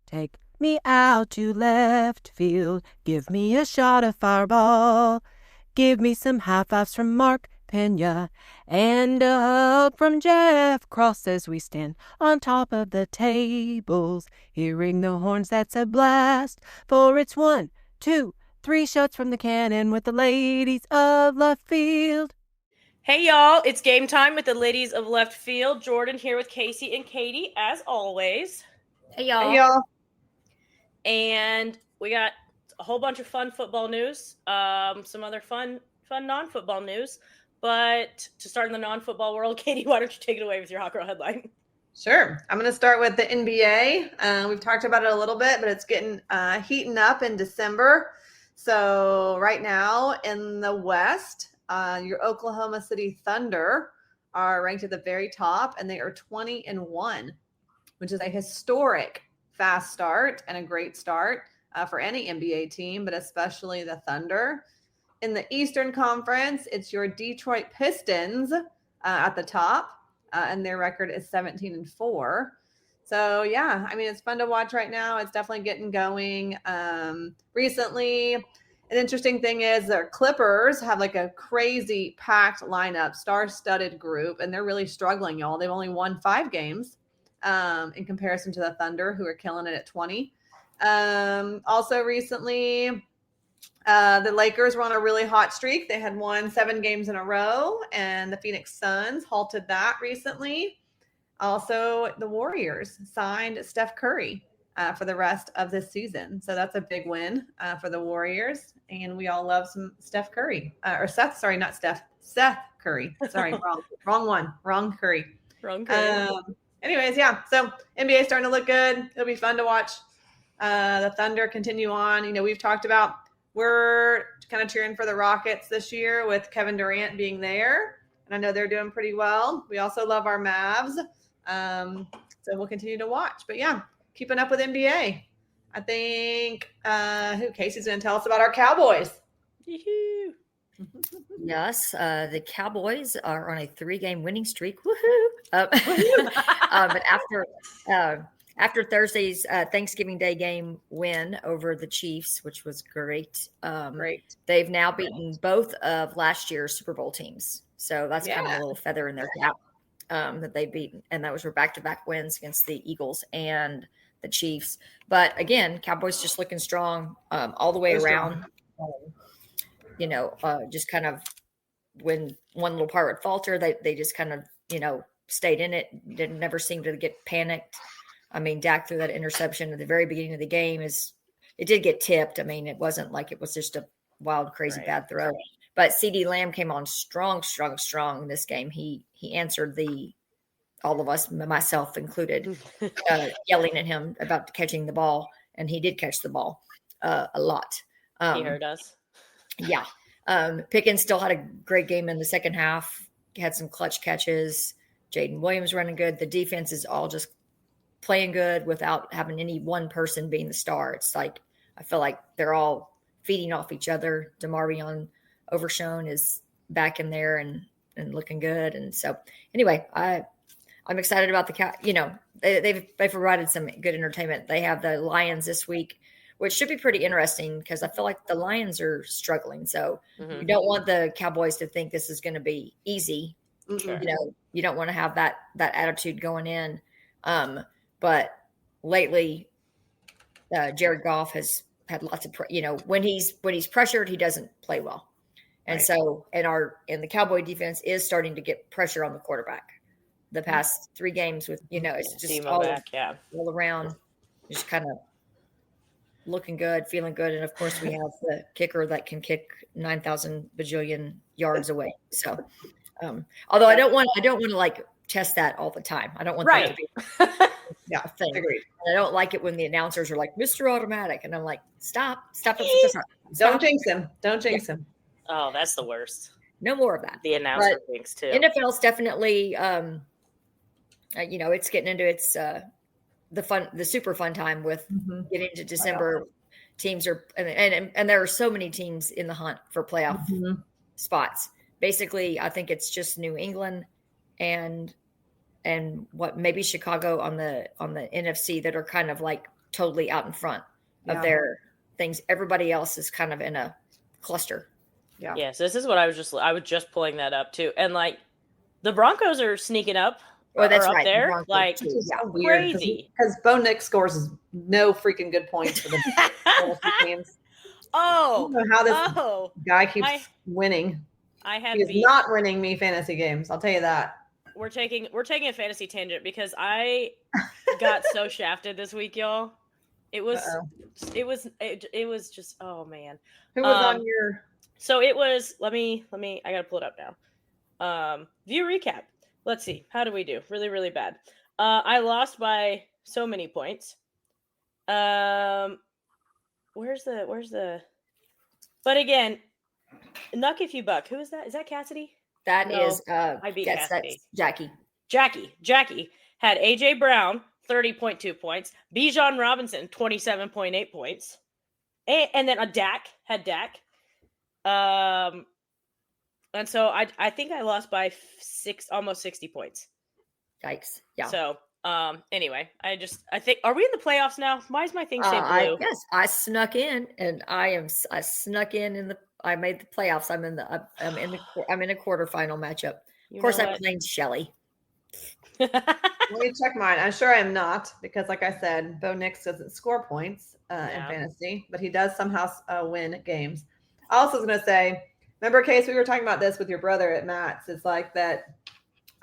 Take me out to left field. Give me a shot of Fireball. Give me some high fives from Mark Pena and a hug from Jeff Cross as we stand on top of the tables. Hearing the horns, that's a blast. For it's 1, 2, 3 shots from the cannon with the ladies of left field. Hey y'all, it's game time with the ladies of left field. Jordan here with Casey and Katie, as always. Hey y'all. Hey y'all. And we got a whole bunch of fun football news, some other fun non-football news. But to start in the non-football world, Katie, why don't you take it away with your Hot Girl headline? Sure. I'm going to start with the NBA. We've talked about it a little bit, but it's getting heating up in December. So right now in the West, your Oklahoma City Thunder are ranked at the very top, and they are 20-1, which is a historic fast start and a great start for any NBA team, but especially the Thunder. In the Eastern Conference, it's your Detroit Pistons at the top, and their record is 17-4. So, yeah, I mean, it's fun to watch right now. It's definitely getting going. Recently, an interesting thing is their Clippers have like a crazy packed lineup, star-studded group, and they're really struggling, y'all. They've only won 5 games in comparison to the Thunder, who are killing it at 20. Also recently, the Lakers were on a really hot streak. They had won 7 games in a row, and the Phoenix Suns halted that recently. Also, the Warriors signed Steph Curry for the rest of this season. So that's a big win for the Warriors. And we all love some Steph Curry. Seth Curry. Sorry, wrong Curry. Wrong Curry. Anyways, yeah. So NBA is starting to look good. It'll be fun to watch the Thunder continue on. You know, we've talked about we're kind of cheering for the Rockets this year with Kevin Durant being there. And I know they're doing pretty well. We also love our Mavs. So we'll continue to watch. But yeah, keeping up with NBA. I think Casey's going to tell us about our Cowboys. Yoo-hoo. Yes, the Cowboys are on a 3-game winning streak. Woohoo! But after Thursday's Thanksgiving Day game win over the Chiefs, which was great, they've now beaten both of last year's Super Bowl teams. So that's kind of a little feather in their cap that they beat, and that was for back-to-back wins against the Eagles and the Chiefs. But again, Cowboys just looking strong all the way around. Just kind of when one little part would falter, they just kind of, stayed in it. Never seemed to get panicked. I mean, Dak threw that interception at the very beginning of the game. It did get tipped. I mean, it wasn't like it was just a wild, crazy, bad throw. But CeeDee Lamb came on strong in this game. He answered all of us, myself included, yelling at him about catching the ball, and he did catch the ball a lot. He heard us. Yeah. Pickens still had a great game in the second half. He had some clutch catches. Jaden Williams running good. The defense is all just playing good without having any one person being the star. It's like I feel like they're all feeding off each other. DeMarvion Overshown is back in there and looking good. And so anyway, I'm excited about they've provided some good entertainment. They have the Lions this week, which should be pretty interesting because I feel like the Lions are struggling. So you don't want the Cowboys to think this is going to be easy. Sure. You don't want to have that attitude going in. But lately, Jared Goff has had lots of, when he's pressured, he doesn't play well. And so, and the Cowboy defense is starting to get pressure on the quarterback. The past 3 games with, it's just all around, just kind of looking good, feeling good. And of course we have the kicker that can kick 9,000 bajillion yards away. So, although I don't want to like test that all the time. I don't want that to be a thing. Agreed. And I don't like it when the announcers are like, Mr. Automatic. And I'm like, stop. Don't jinx him. Don't jinx him. Oh, that's the worst. No more of that. The announcer thinks too. NFL's definitely, it's getting into its the super fun time with getting into December. Teams are and there are so many teams in the hunt for playoff spots. Basically, I think it's just New England and what maybe Chicago on the NFC that are kind of like totally out in front of their things. Everybody else is kind of in a cluster. Yeah. Yes, this is what I was just pulling that up too. And like the Broncos are sneaking up. Oh, that's up right. there. Broncos, Like too. So weird crazy. because Bo Nix scores no freaking good points for the fantasy games. I don't know how this guy keeps winning. He is not winning me fantasy games. I'll tell you that. We're taking a fantasy tangent because I got so shafted this week, y'all. It was just, oh man. Who was on your? So it was. Let me. I gotta pull it up now. View recap. Let's see. How do we do? Really, really bad. I lost by so many points. Where's the? But again, Nuck if you buck. Who is that? Is that Cassidy? That is I beat Cassidy. That's Jackie. Jackie had AJ Brown 30.2 points, Bijan Robinson 27.8 points, and then Dak had Dak. And so I think I lost by almost 60 points. Yikes! Yeah. So anyway, I think, are we in the playoffs now? Why is my thing say blue? Yes, I snuck in, and I snuck in I made the playoffs. I'm in a quarterfinal matchup. Of course, I'm playing Shelly. Let me check mine. I'm sure I'm not, because like I said, Bo Nix doesn't score points in fantasy, but he does somehow win games. I also was going to say, remember, Case, we were talking about this with your brother at Matt's. It's like that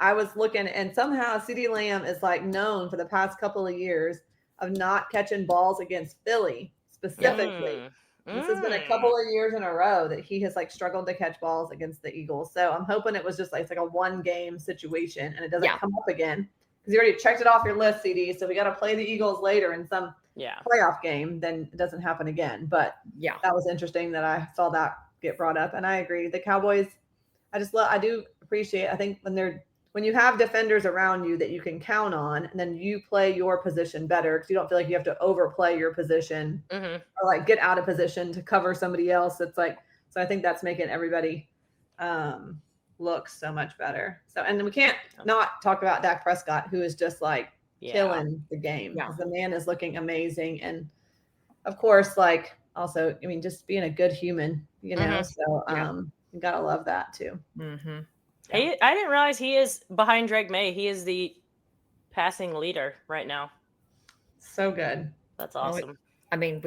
I was looking, and somehow CeeDee Lamb is like known for the past couple of years of not catching balls against Philly specifically. This has been a couple of years in a row that he has like struggled to catch balls against the Eagles. So I'm hoping it was just like, it's like a one game situation and it doesn't come up again, because you already checked it off your list, CD. So we got to play the Eagles later in some playoff game. Then it doesn't happen again. But that was interesting that I saw that get brought up. And I agree. The Cowboys, I do appreciate, I think when you have defenders around you that you can count on, and then you play your position better because you don't feel like you have to overplay your position or like get out of position to cover somebody else. It's like, so I think that's making everybody look so much better. So, and then we can't not talk about Dak Prescott, who is just like killing the game. Yeah. The man is looking amazing. And of course, like also, I mean, just being a good human, you know, so you gotta love that too. Mm-hmm. Yeah. I didn't realize he is behind Drake May. He is the passing leader right now. So good. That's awesome. I mean,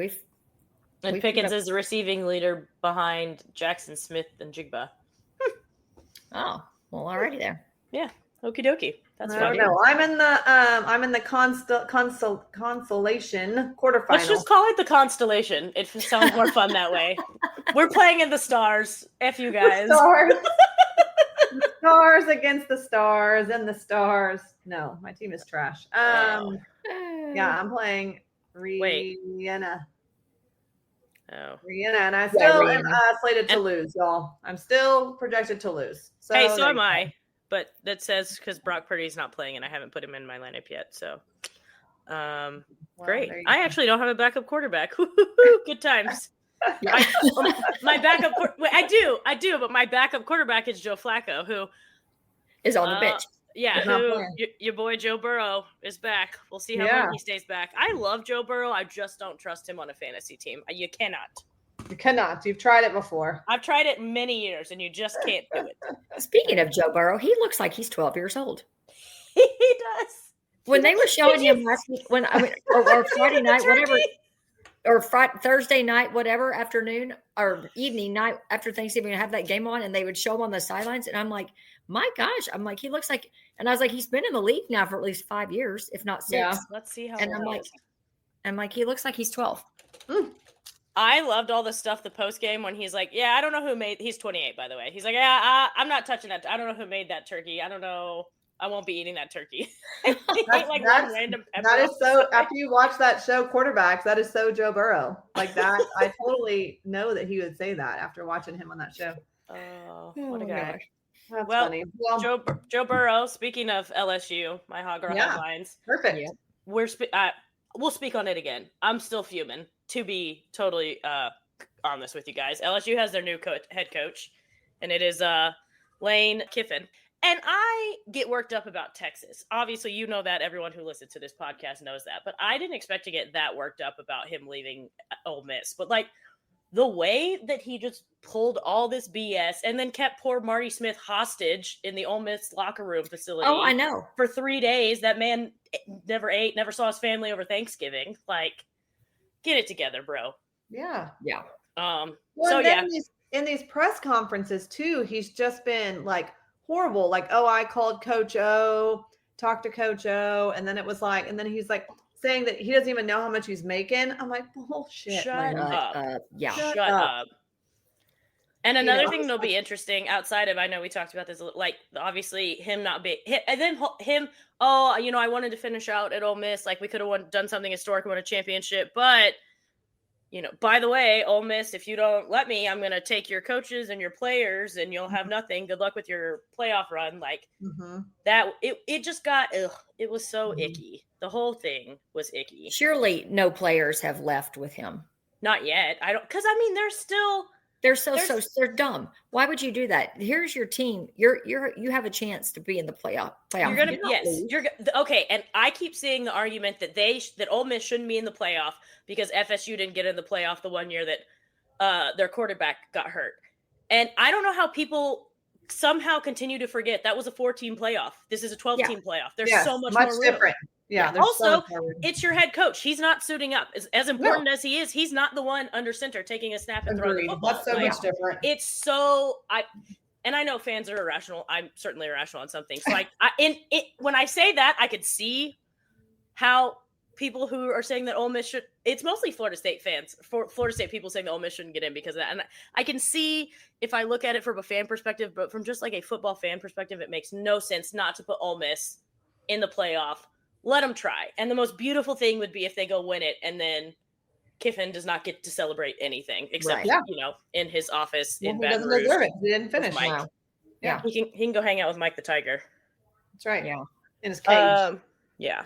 Pickens is the receiving leader behind Jackson Smith and Jigba. Oh, well, already there. Yeah. Okie dokie. That's I don't know. I'm in the consolation quarterfinal. Let's just call it the constellation. It sounds more fun that way. We're playing in the stars. F you guys. The stars. The stars against the stars and the stars. No, my team is trash. Yeah, I'm playing Rihanna. Oh. Rihanna, and I still am slated to lose, y'all. I'm still projected to lose. So hey, so am I. But that says because Brock Purdy's not playing, and I haven't put him in my lineup yet. So, great. I actually don't have a backup quarterback. Good times. My backup. I do, but my backup quarterback is Joe Flacco, who is on the bench. Yeah, your boy Joe Burrow is back. We'll see how long he stays back. I love Joe Burrow. I just don't trust him on a fantasy team. You cannot. You cannot. You've tried it before. I've tried it many years, and you just can't do it. Speaking of Joe Burrow, he looks like he's 12 years old. He does. When they were showing him last week, or Friday night, whatever, or Thursday night, whatever, afternoon or evening night after Thanksgiving, have that game on, and they would show him on the sidelines, and I'm like, my gosh, he looks like, and I was like, he's been in the league now for at least 5 years, if not 6. Yeah. Let's see how. And I'm like, he looks like he's 12. I loved all the stuff the post game when he's like, I don't know who made. He's 28, by the way. He's like, I'm not touching that. I don't know who made that turkey. I don't know. I won't be eating that turkey. That is so. After you watch that show, Quarterbacks, that is so Joe Burrow. Like that, I totally know that he would say that after watching him on that show. Oh, what a guy! That's funny. Well, Joe Burrow. Speaking of LSU, my Hog Girl headlines. Perfect. Yeah. We'll speak on it again. I'm still fuming. To be totally honest with you guys, LSU has their new head coach, and it is Lane Kiffin. And I get worked up about Texas. Obviously, you know that. Everyone who listens to this podcast knows that. But I didn't expect to get that worked up about him leaving Ole Miss. But like the way that he just pulled all this BS and then kept poor Marty Smith hostage in the Ole Miss locker room facility. Oh, I know. For 3 days. That man never ate, never saw his family over Thanksgiving. Like, get it together, bro. Yeah. Yeah. Well, in these press conferences too, he's just been like horrible. Like, oh, I called Coach O, talked to Coach O, and then it was like, and then he's like saying that he doesn't even know how much he's making. I'm like, bullshit. Shut up. Yeah. Shut up. And another thing that'll be interesting outside of, I know we talked about this, like obviously him not being, and then him, oh, you know, I wanted to finish out at Ole Miss. Like we could have done something historic, won a championship, but you know, by the way, Ole Miss, if you don't let me, I'm going to take your coaches and your players and you'll have nothing. Good luck with your playoff run. Like that, it just got, it was so icky. The whole thing was icky. Surely no players have left with him. Not yet. Because I mean, they're dumb. Why would you do that? Here's your team. You have a chance to be in the playoff. You're gonna okay. And I keep seeing the argument that that Ole Miss shouldn't be in the playoff because FSU didn't get in the playoff the one year that their quarterback got hurt. And I don't know how people somehow continue to forget that was a 4-team playoff. This is a 12-team playoff. There's so much more room. Different. Yeah. Also, it's your head coach. He's not suiting up. As important as he is, he's not the one under center taking a snap and throwing the football. That's so much different. It's so and I know fans are irrational. I'm certainly irrational on some things. So when I say that, I could see how people who are saying that Ole Miss should. It's mostly Florida State fans. Florida State people saying that Ole Miss shouldn't get in because of that. And I can see if I look at it from a fan perspective, but from just like a football fan perspective, it makes no sense not to put Ole Miss in the playoff. Let them try. And the most beautiful thing would be if they go win it and then Kiffin does not get to celebrate anything except, you know, in his office in Baton Rouge. He doesn't deserve it. He didn't finish. Wow. Yeah. He can go hang out with Mike the Tiger. That's right. Yeah. In his cage. Yeah.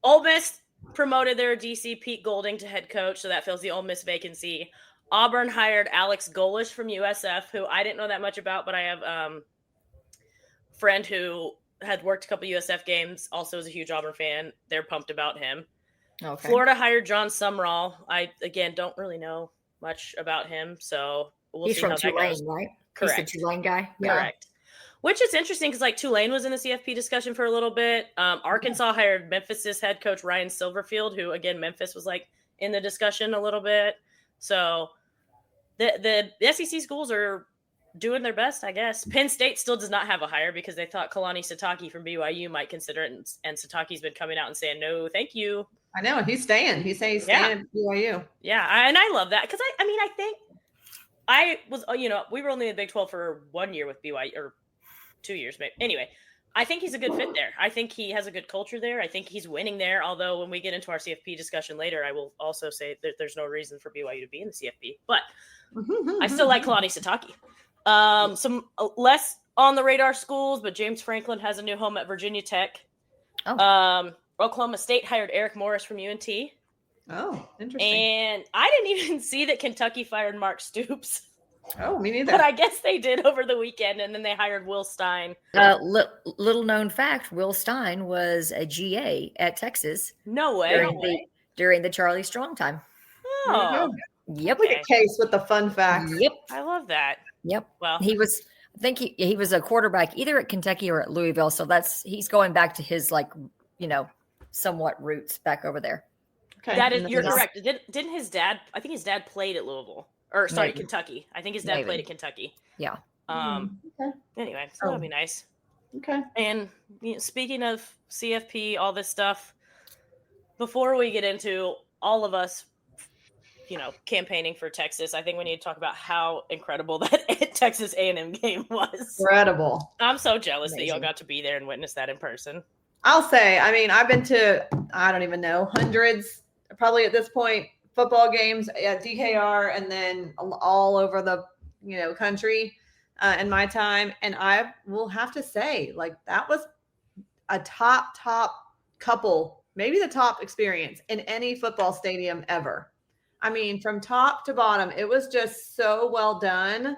Ole Miss promoted their DC Pete Golding to head coach, so that fills the Ole Miss vacancy. Auburn hired Alex Golish from USF, who I didn't know that much about, but I have a friend who had worked a couple USF games, also is a huge Auburn fan. They're pumped about him. Okay. Florida hired John Sumrall. I, again, don't really know much about him, so we'll see how that goes. He's from Tulane, right? Correct. He's the Tulane guy? Correct. Which is interesting because, like, Tulane was in the CFP discussion for a little bit. Arkansas hired Memphis's head coach, Ryan Silverfield, who, again, Memphis was, like, in the discussion a little bit. So the SEC schools are doing their best, I guess. Penn State still does not have a hire because they thought Kalani Sitake from BYU might consider it, and Sitake's been coming out and saying, no, thank you. I know. He's staying. He's saying he's staying at BYU. Yeah, and I love that because, I think I was, you know, we were only in the Big 12 for 1 year with BYU, or 2 years, maybe. Anyway, I think he's a good fit there. I think he has a good culture there. I think he's winning there, although when we get into our CFP discussion later, I will also say that there's no reason for BYU to be in the CFP. But I still like Kalani Sitake. Some less on the radar schools, but James Franklin has a new home at Virginia Tech. Oklahoma State hired Eric Morris from UNT. Oh, interesting. And I didn't even see that Kentucky fired Mark Stoops. Oh, me neither. But I guess they did over the weekend, and then they hired Will Stein. Little known fact, Will Stein was a GA at Texas. No way. During the Charlie Strong time. Oh. Yep. Look at Case with the fun facts. Yep. I love that. Yep. Well, I think he was a quarterback either at Kentucky or at Louisville. So he's going back to his, like, you know, somewhat roots back over there. Okay. You're correct. Didn't his dad, I think his dad played at Louisville. Or sorry, maybe. Kentucky. I think his dad played at Kentucky. Yeah. Anyway, so that'll be nice. Okay. And you know, speaking of CFP, all this stuff, before we get into all of us, you know, campaigning for Texas, I think we need to talk about how incredible that Texas A&M game was. Incredible. I'm so jealous that y'all got to be there and witness that in person. I'll say, I mean, I've been to, I don't even know, hundreds, probably at this point, football games at DKR and then all over the, you know, country in my time. And I will have to say, like, that was a top couple, maybe the top experience in any football stadium ever. I mean, from top to bottom, it was just so well done.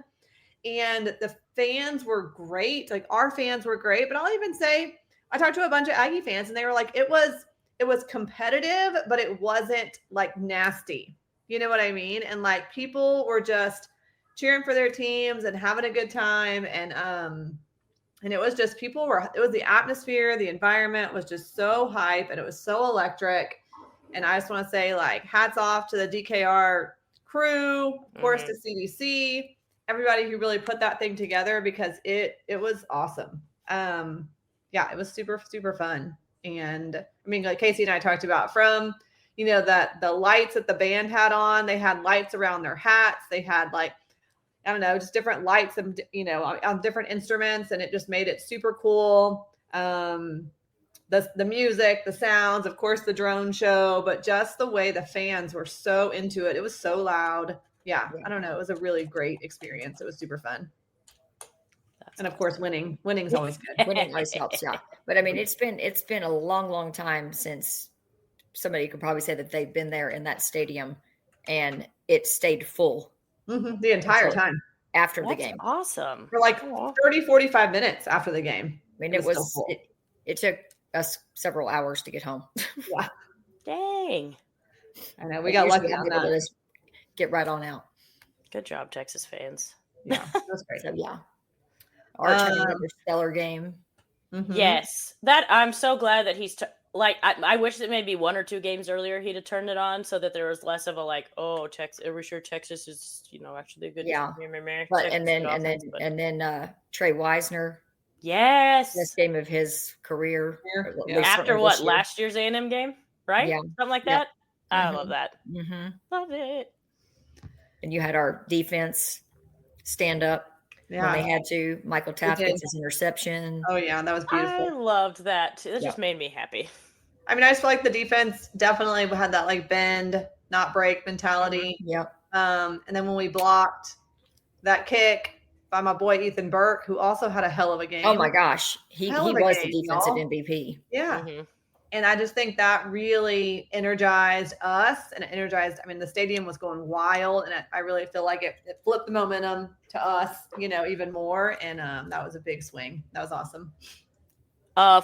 and the fans were great. Like our fans were great, but I'll even say I talked to a bunch of Aggie fans and they were like, it was competitive, but it wasn't like nasty. You know what I mean? And like people were just cheering for their teams and having a good time. And it was just it was the atmosphere, the environment was just so hype and it was so electric. And I just want to say, like, hats off to the DKR crew, of course, to CDC, everybody who really put that thing together, because it was awesome. Yeah, it was super, super fun. And I mean, like Casey and I talked about, from, you know, that the lights that the band had on, they had lights around their hats. They had like, I don't know, just different lights and, you know, on different instruments. And it just made it super cool. The music, the sounds, of course, the drone show, but just the way the fans were so into it. It was so loud. Yeah, I don't know. It was a really great experience. It was super fun. And of course, winning's always good. Winning always helps, yeah. But I mean, it's been a long, long time since somebody could probably say that they've been there in that stadium and it stayed full the entire time after the game. Awesome. For like 30, 45 minutes after the game. I mean, it took us several hours to get home. Yeah. Dang. I know, we got lucky on that. Just get right on out. Good job, Texas fans. Yeah, that's great. So yeah, another stellar game. Yes, that I'm so glad that he's I wish that maybe 1 or 2 games earlier he'd have turned it on, so that there was less of a like, oh, Texas. Are we sure Texas is, you know, actually a good? Yeah. But and then Trey Wisner. Yes. Best game of his career. Yeah. After what, last year's A&M game, right? Yeah. Something like that. I love that. Love it. And you had our defense stand up when they had to. Michael Taft gets his interception. Oh, yeah, that was beautiful. I loved that. It just made me happy. I mean, I just feel like the defense definitely had that like bend, not break mentality. Yep. And then when we blocked that kick by my boy Ethan Burke, who also had a hell of a game. Oh my gosh, he was the defensive MVP. Yeah, and I just think that really energized us, and it energized. I mean, the stadium was going wild, and I really feel like it flipped the momentum to us, you know, even more. And that was a big swing. That was awesome.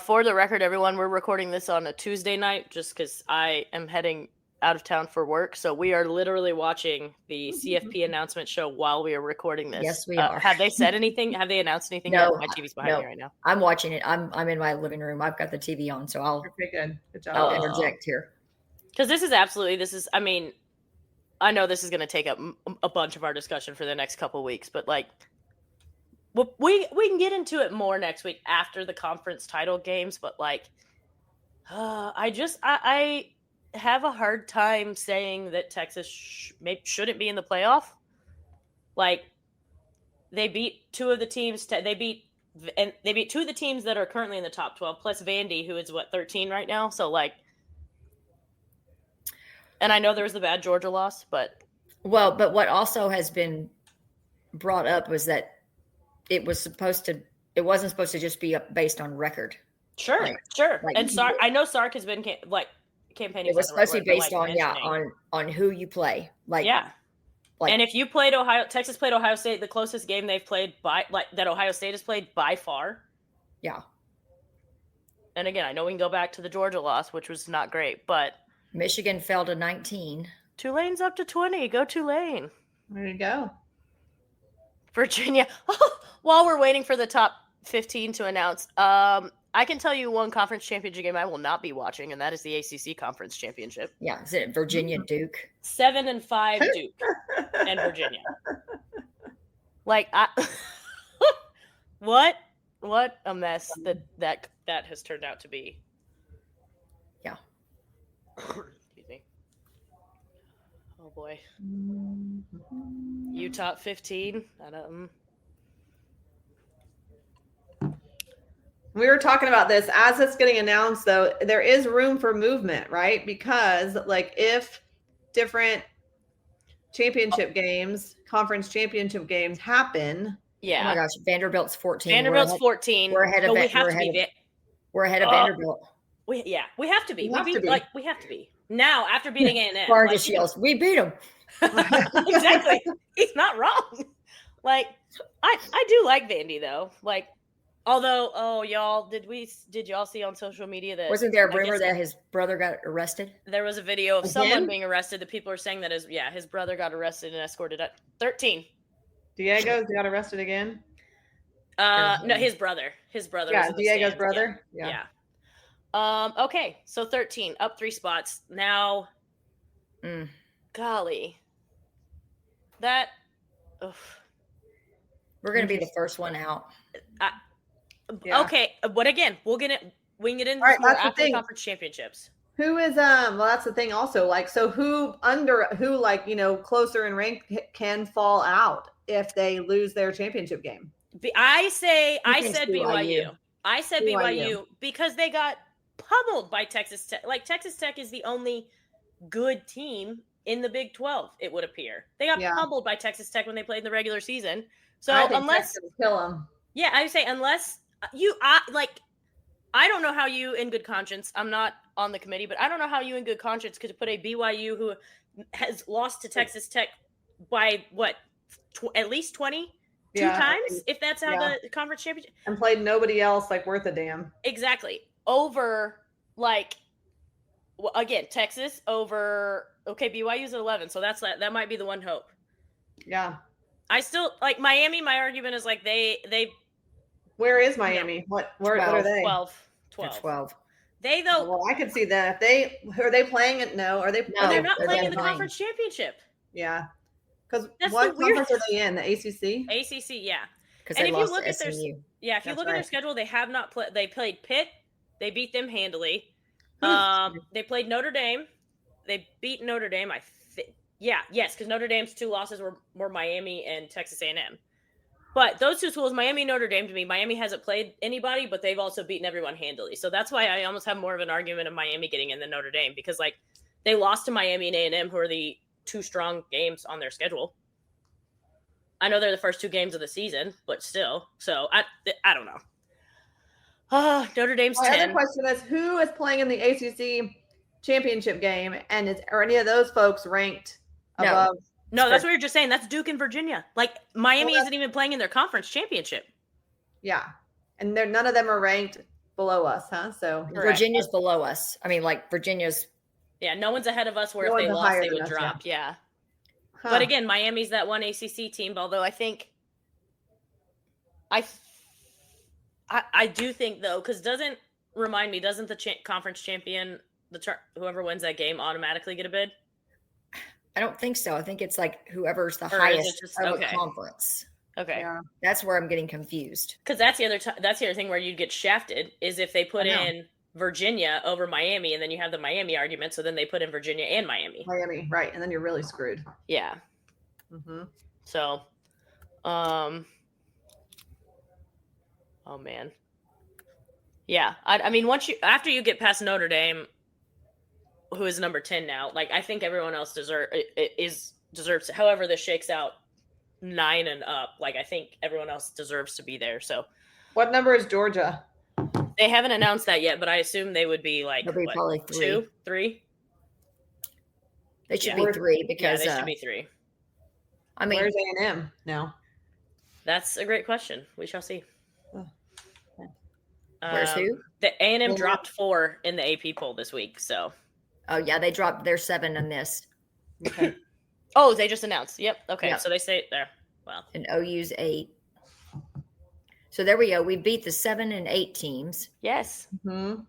For the record, everyone, we're recording this on a Tuesday night, just because I am heading out of town for work. So we are literally watching the CFP announcement show while we are recording this. Yes, we are. Have they said anything? Have they announced anything? No, my TV's behind me right now. I'm watching it. I'm in my living room. I've got the TV on, so Okay, good job. I'll interject here. Because I mean, I know this is going to take up a bunch of our discussion for the next couple weeks, but like, we can get into it more next week after the conference title games. But like, I have a hard time saying that Texas shouldn't be in the playoff. Like, they beat 2 of the teams. They beat 2 of the teams that are currently in the top 12, plus Vandy, who is 13 right now. So like, and I know there was the bad Georgia loss, but what also has been brought up was that it wasn't supposed to just be based on record. Sure. Like, and I know Sark has been campaigning. It was supposed to be based on who you play. And if you played Texas played Ohio State, the closest game they've played that Ohio State has played by far. Yeah. And again, I know we can go back to the Georgia loss, which was not great, but Michigan fell to 19. Tulane's up to 20. Go Tulane. There you go. Virginia. While we're waiting for the top 15 to announce, I can tell you one conference championship game I will not be watching, and that is the ACC Conference Championship. Yeah, is it Virginia Duke? 7-5 Duke and Virginia. Like, what a mess that has turned out to be. Yeah. Excuse me. Oh boy. You top 15. We were talking about this as it's getting announced, though. There is room for movement, right? Because like if different championship games, conference championship games happen. Yeah. Oh my gosh, Vanderbilt's 14. Vanderbilt's 14. We're ahead of We're ahead of Vanderbilt. We have to be. We have to be. Now, after beating A&M. Vargas yells, we beat them. Exactly. He's not wrong. Like, I do like Vandy though. Like, although, did y'all see on social media that Wasn't there a rumor that his brother got arrested? there was a video of Again? someone being arrested that people are saying that his brother got arrested and escorted at 13. Diego's got arrested again. No, his brother. His brother. Yeah, was in the Diego's stands. brother. Yeah. Okay, so 13, up 3 spots. Now, golly. That, We're going to be the first one out. Yeah. Okay, but again, we can get into All right, more that's the after the thing. conference championships. Who is well, that's the thing also, like, so who like, closer in rank can fall out if they lose their championship game? I said BYU. I said BYU because they got pummeled by Texas Tech. Like, Texas Tech is the only good team in the Big 12, it would appear. They got pummeled by Texas Tech when they played in the regular season. So I think unless Texas will kill them. Yeah, I would say unless I don't know how you in good conscience, I'm not on the committee, but I don't know how you in good conscience could put a BYU who has lost to Texas Tech by what, at least 22 times, if that's how the conference championship, and played nobody else like worth a damn. Exactly. Over, like, again, Texas over, okay, BYU's at 11, so that might be the one hope. Yeah. I still, like, Miami, my argument is, like, they Where is Miami? What are they? 12. They, though. Well, I could see that. Are they playing it? No. Are they? No, they're not playing in the conference championship. Yeah. Because That's what the weird- conference are they in? The ACC? ACC, yeah. Because they lost to SMU. If you look at their schedule, they have not played. They played Pitt. They beat them handily. They played Notre Dame. They beat Notre Dame. Yes, because Notre Dame's 2 losses were Miami and Texas A&M. But those 2 schools, Miami, Notre Dame, to me, Miami hasn't played anybody, but they've also beaten everyone handily. So that's why I almost have more of an argument of Miami getting in than Notre Dame, because, like, they lost to Miami and A&M, who are the 2 strong games on their schedule. I know they're the first 2 games of the season, but still. So I don't know. Notre Dame's 10. My other question is, who is playing in the ACC championship game, and are any of those folks ranked above? No, that's what you're just saying. That's Duke and Virginia. Like, Miami isn't even playing in their conference championship. Yeah, and none of them are ranked below us, huh? So Virginia's below us. I mean, like, Virginia's. Yeah, no one's ahead of us. Where if they lost, they would drop. Yeah. Huh. But again, Miami's that one ACC team. Although I think, I do think though, because doesn't the conference champion, whoever wins that game, automatically get a bid? I don't think so. I think it's like whoever's the highest of a conference. Okay, that's where I'm getting confused. Because that's the other thing where you'd get shafted is if they put in Virginia over Miami, and then you have the Miami argument. So then they put in Virginia and Miami. Miami, right? And then you're really screwed. Yeah. Mm-hmm. So, oh man. Yeah, I mean, after you get past Notre Dame, who is number 10 now, like, I think everyone else deserves. However this shakes out, 9 and up. Like, I think everyone else deserves to be there. So, what number is Georgia? They haven't announced that yet, but I assume they would be like probably 2, 3. They should be 3 because they should be 3. I mean, where's A&M now? That's a great question. We shall see. Where's who? The A&M dropped 4 in the AP poll this week. So. Oh yeah, they dropped their 7 in this. Okay. Oh, they just announced. Yep. Okay. Yep. So they say there. Wow. And OU's 8. So there we go. We beat the 7 and 8 teams. Yes. Mm-hmm.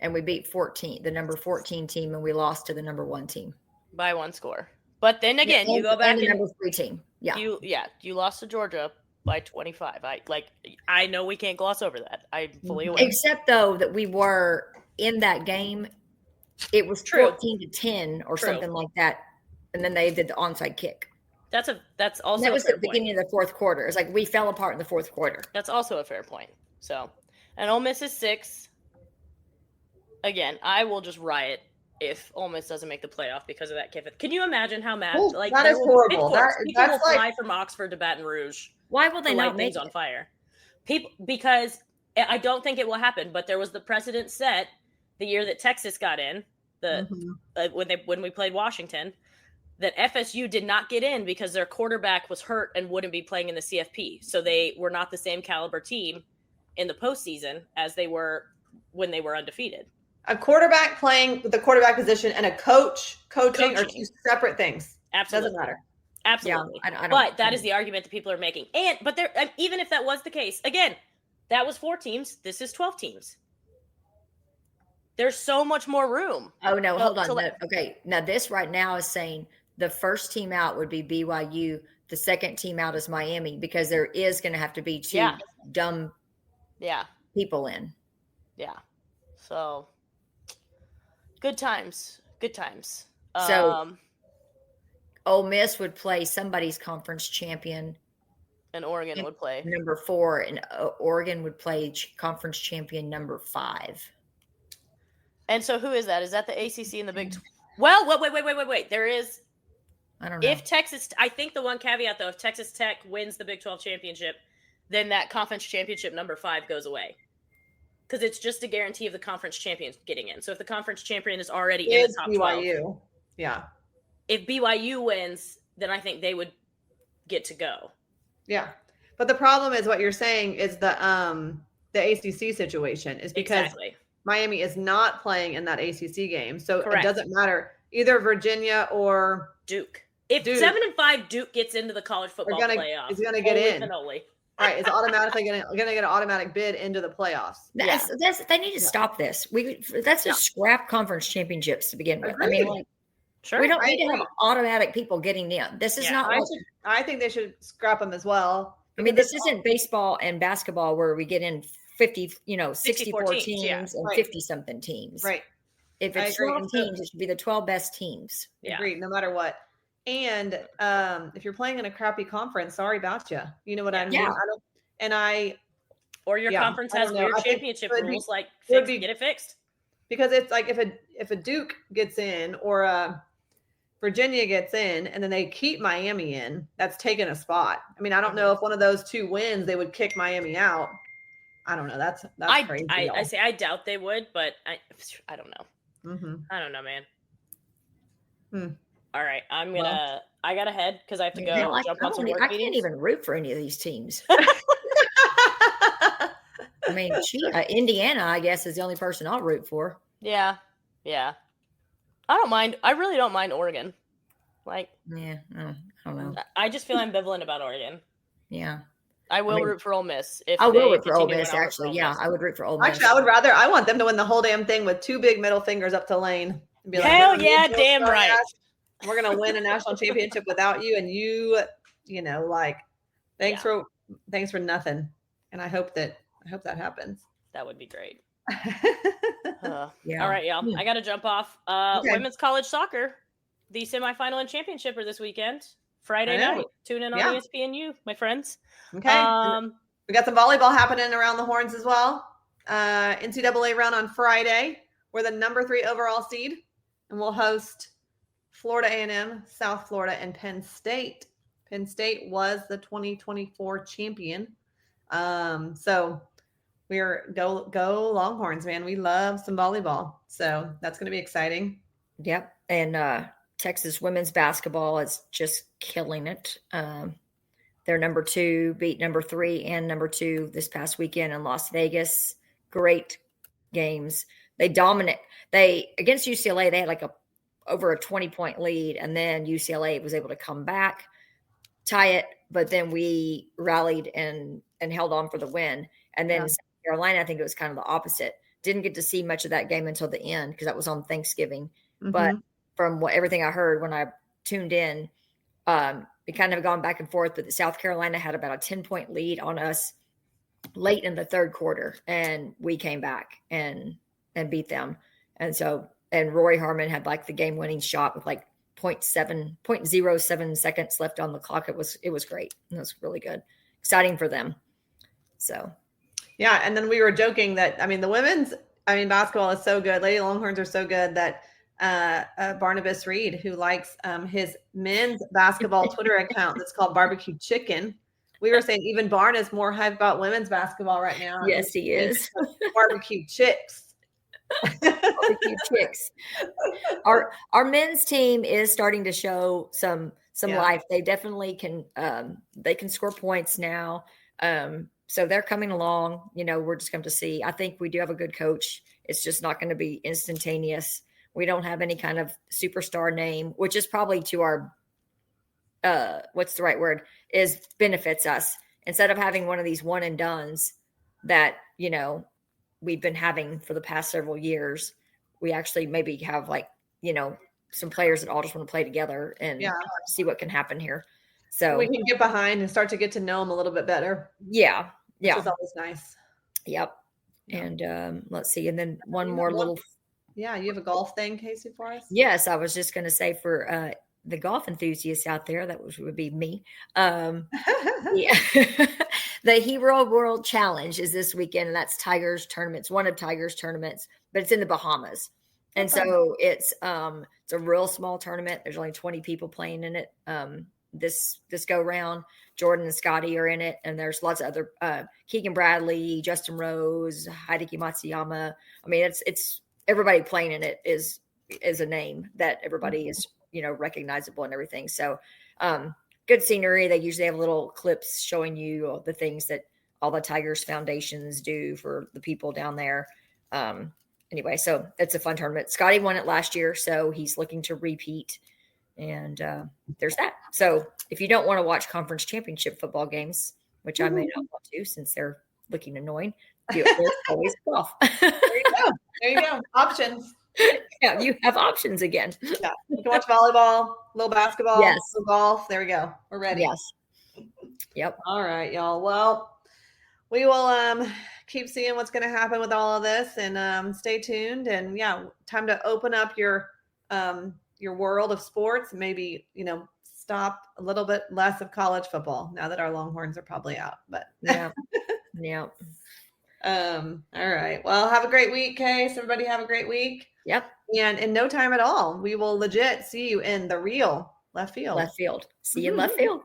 And we beat the number 14 team, and we lost to the number 1 team by 1 score. But then again, you go back and the number 3 team. Yeah. You lost to Georgia by 25. I know we can't gloss over that. I'm fully aware. Except though that we were in that game, it was 14-10 or something like that, and then they did the onside kick. That's also that was at the beginning of the 4th quarter. It's like we fell apart in the 4th quarter. That's also a fair point. So, and Ole Miss is 6. Again, I will just riot if Ole Miss doesn't make the playoff because of that kick. Can you imagine how mad? Like, that is horrible. People will fly from Oxford to Baton Rouge. Why will they not make things on fire? Because I don't think it will happen. But there was the precedent set the year that Texas got in. When we played Washington, that FSU did not get in because their quarterback was hurt and wouldn't be playing in the CFP. So they were not the same caliber team in the postseason as they were when they were undefeated. A quarterback playing with the quarterback position and a coaching are two separate things. Absolutely. Doesn't matter. Absolutely. Yeah, but that is the argument that people are making. But even if that was the case, again, that was 4 teams. This is 12 teams. There's so much more room. Oh, no, hold on. No, okay. Now, this right now is saying the first team out would be BYU. The second team out is Miami, because there is going to have to be 2 dumb people in. Yeah. So, good times. Good times. So, Ole Miss would play somebody's conference champion. And Oregon would play number 4, and Oregon would play conference champion number 5. And so who is that? Is that the ACC and the Big 12? Well, wait. There is. I don't know. If Texas, I think the one caveat though, if Texas Tech wins the Big 12 championship, then that conference championship number 5 goes away. Because it's just a guarantee of the conference champion getting in. So if the conference champion is already in the top 12. BYU. Yeah. If BYU wins, then I think they would get to go. Yeah. But the problem is what you're saying is the ACC situation is because Miami is not playing in that ACC game. So It doesn't matter. Either Virginia or Duke. If 7-5 Duke gets into the college football playoff, it's going to get in. Only. Right. It's automatically going to get an automatic bid into the playoffs. They need to stop this. That's just scrap conference championships to begin with. Agreed. I mean, we don't need to have automatic people getting in. This is not. I think they should scrap them as well. I mean, this isn't baseball and basketball where we get in 50, 64 teams and 50-something teams. Right. If it's 12 teams, it should be the 12 best teams. Agreed, no matter what. And if you're playing in a crappy conference, sorry about you. You know what I mean? Yeah. Or your conference has weird championship rules, like get it fixed. Because it's like if a Duke gets in or a Virginia gets in and then they keep Miami in, that's taking a spot. I mean, I don't know if one of those 2 wins, they would kick Miami out. I don't know. That's crazy. I say I doubt they would, but I don't know. Mm-hmm. I don't know, man. All right, I got to head because I have to go jump on some work meetings. I can't even root for any of these teams. I mean, Indiana, I guess, is the only person I'll root for. Yeah. I don't mind. I really don't mind Oregon. I don't know. I just feel ambivalent about Oregon. Yeah. I will root for Ole Miss. I will root for Ole Miss, actually. Yeah, I would root for Ole Miss. Actually, I want them to win the whole damn thing with 2 big middle fingers up to Lane. And be like, hell yeah, damn right. We're going to win a national championship without you. And thanks for nothing. And I hope that happens. That would be great. Yeah. All right, y'all. I got to jump off. Women's college soccer, the semifinal and championship are this weekend, Friday night. Tune in on ESPNU, my friends. Okay. We got some volleyball happening around the horns as well. NCAA round on Friday. We're the number 3 overall seed, and we'll host Florida A&M, South Florida, and Penn State. Penn State was the 2024 champion. So we're go Longhorns, man. We love some volleyball. So that's going to be exciting. Yep. And Texas women's basketball is just killing it. They're number 2, beat number 3 and number 2 this past weekend in Las Vegas. Great games. They dominate. Against UCLA, they had over a 20-point lead, and then UCLA was able to come back, tie it, but then we rallied and held on for the win. And then South Carolina, I think it was kind of the opposite. Didn't get to see much of that game until the end because that was on Thanksgiving. Mm-hmm. But from everything I heard when I tuned in, it kind of gone back and forth. But South Carolina had about a 10-point lead on us late in the third quarter, and we came back and beat them. And Rory Harmon had the game-winning shot with 0.07 seconds left on the clock. It was great. It was really good, exciting for them. So, yeah. And then we were joking that the women's basketball is so good. Lady Longhorns are so good that Barnabas Reed, who likes his men's basketball Twitter account that's called Barbecue Chicken. We were saying even Barn is more hyped about women's basketball right now. Yes, he is. Barbecue Chicks. Barbecue chicks. Our men's team is starting to show some life. They definitely can they can score points now. So they're coming along. We're just going to see. I think we do have a good coach. It's just not going to be instantaneous. We don't have any kind of superstar name, which is probably to our what's the right word, is benefits us. Instead of having one of these one and dones that, we've been having for the past several years, we actually maybe have some players that all just want to play together and see what can happen here. So we can get behind and start to get to know them a little bit better. Yeah. Which is always nice. Yep. And let's see. And then one more little. Yeah. You have a golf thing, Casey, for us? Yes. I was just going to say for the golf enthusiasts out there, that would be me. Yeah. The Hero World Challenge is this weekend, and that's Tiger's tournaments, one of Tiger's tournaments, but it's in the Bahamas. And so it's a real small tournament. There's only 20 people playing in it. This go round, Jordan and Scotty are in it, and there's lots of other Keegan Bradley, Justin Rose, Hideki Matsuyama. I mean, it's everybody playing in it is a name that everybody is recognizable and everything. So good scenery. They usually have little clips showing you the things that all the Tigers foundations do for the people down there. Anyway, so it's a fun tournament. Scotty won it last year, so he's looking to repeat. And there's that. So if you don't want to watch conference championship football games, which I may not want to since they're looking annoying, there's always golf. There you go. Options. Yeah, you have options again. Yeah, you can watch volleyball, a little basketball, yes, little golf. There we go. We're ready. Yes. Yep. All right, y'all. Well, we will keep seeing what's going to happen with all of this, and stay tuned. And time to open up your world of sports. Maybe stop a little bit less of college football now that our Longhorns are probably out. But yeah. All right. Well, have a great week, Case. Everybody have a great week. Yep. And in no time at all, we will legit see you in the real left field. See you in left field.